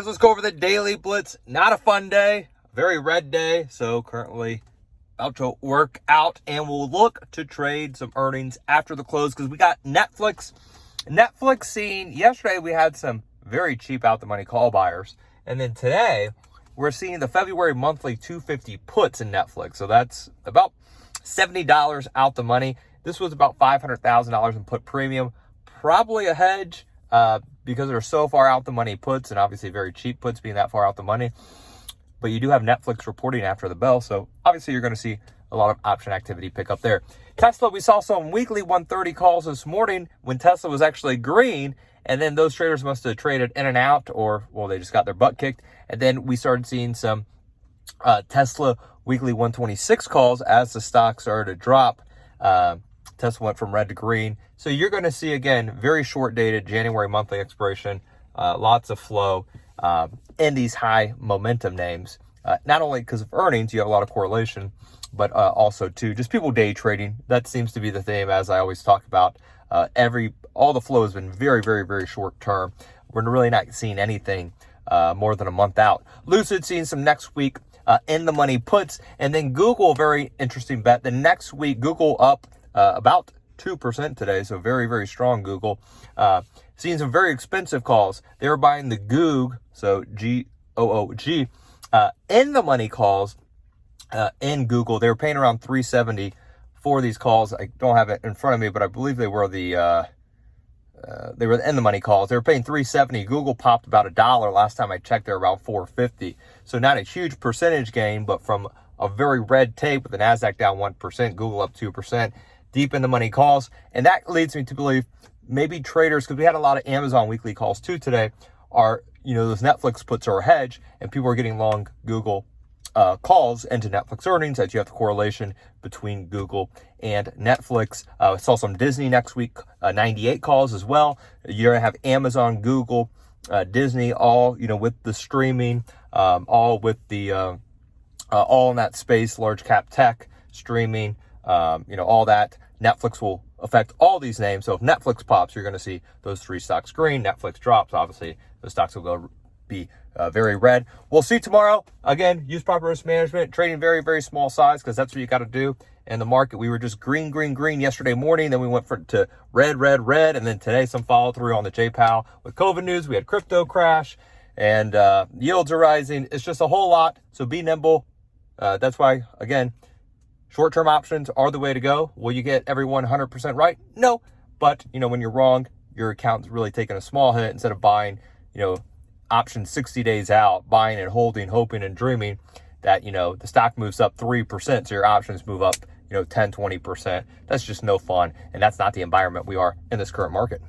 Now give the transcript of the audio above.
Let's go over the daily blitz. Not a fun day, very red day. So currently about to work out, and we'll look to trade some earnings after the close because we got Netflix. Netflix seeing yesterday we had some very cheap out the money call buyers, and then today we're seeing the February monthly 250 puts in Netflix. So that's about $70 out the money. This was about $500,000 in put premium, probably a hedge because they're so far out the money puts, and obviously very cheap puts being that far out the money. But you do have Netflix reporting after the bell, so obviously you're going to see a lot of option activity pick up there. Tesla, we saw some weekly 130 calls this morning when Tesla was actually green, and then those traders must have traded in and out, or, well, they just got their butt kicked. And then we started seeing some Tesla weekly 126 calls as the stock started to drop. Tesla went from red to green. So you're going to see, again, very short dated January monthly expiration, lots of flow in these high momentum names. Not only because of earnings, you have a lot of correlation, but also too, just people day trading. That seems to be the theme, as I always talk about. All the flow has been very, very, very short term. We're really not seeing anything more than a month out. Lucid seeing some next week in the money puts, and then Google, very interesting bet. The next week, Google up about 2% today, so very, very strong Google. Seeing some very expensive calls. They were buying the Goog, so G-O-O-G, in the money calls in Google. They were paying around $370 for these calls. I don't have it in front of me, but I believe they were they were in the money calls. They were paying $370. Google popped about $1. Last time I checked, they were around $450. So not a huge percentage gain, but from a very red tape with the NASDAQ down 1%, Google up 2%, deep in the money calls. And that leads me to believe maybe traders, because we had a lot of Amazon weekly calls too today, are, those Netflix puts are a hedge, and people are getting long Google calls into Netflix earnings, as you have the correlation between Google and Netflix. I saw some Disney next week, 98 calls as well. You're going to have Amazon, Google, Disney, all, with the streaming, all with the, all in that space, large cap tech, streaming, all that. Netflix will affect all these names. So if Netflix pops, you're going to see those three stocks green. Netflix drops, obviously those stocks will be very red. We'll see tomorrow. Again, use proper risk management, trading very, very small size, because that's what you got to do in the market. We were just green yesterday morning. Then we went to red. And then today some follow through on the JPOW with COVID news. We had crypto crash, and yields are rising. It's just a whole lot. So be nimble. That's why, again, short-term options are the way to go. Will you get everyone 100% right? No. But, when you're wrong, your account's really taking a small hit instead of buying, options 60 days out, buying and holding, hoping and dreaming that, the stock moves up 3%. So your options move up, 10, 20%. That's just no fun. And that's not the environment we are in this current market.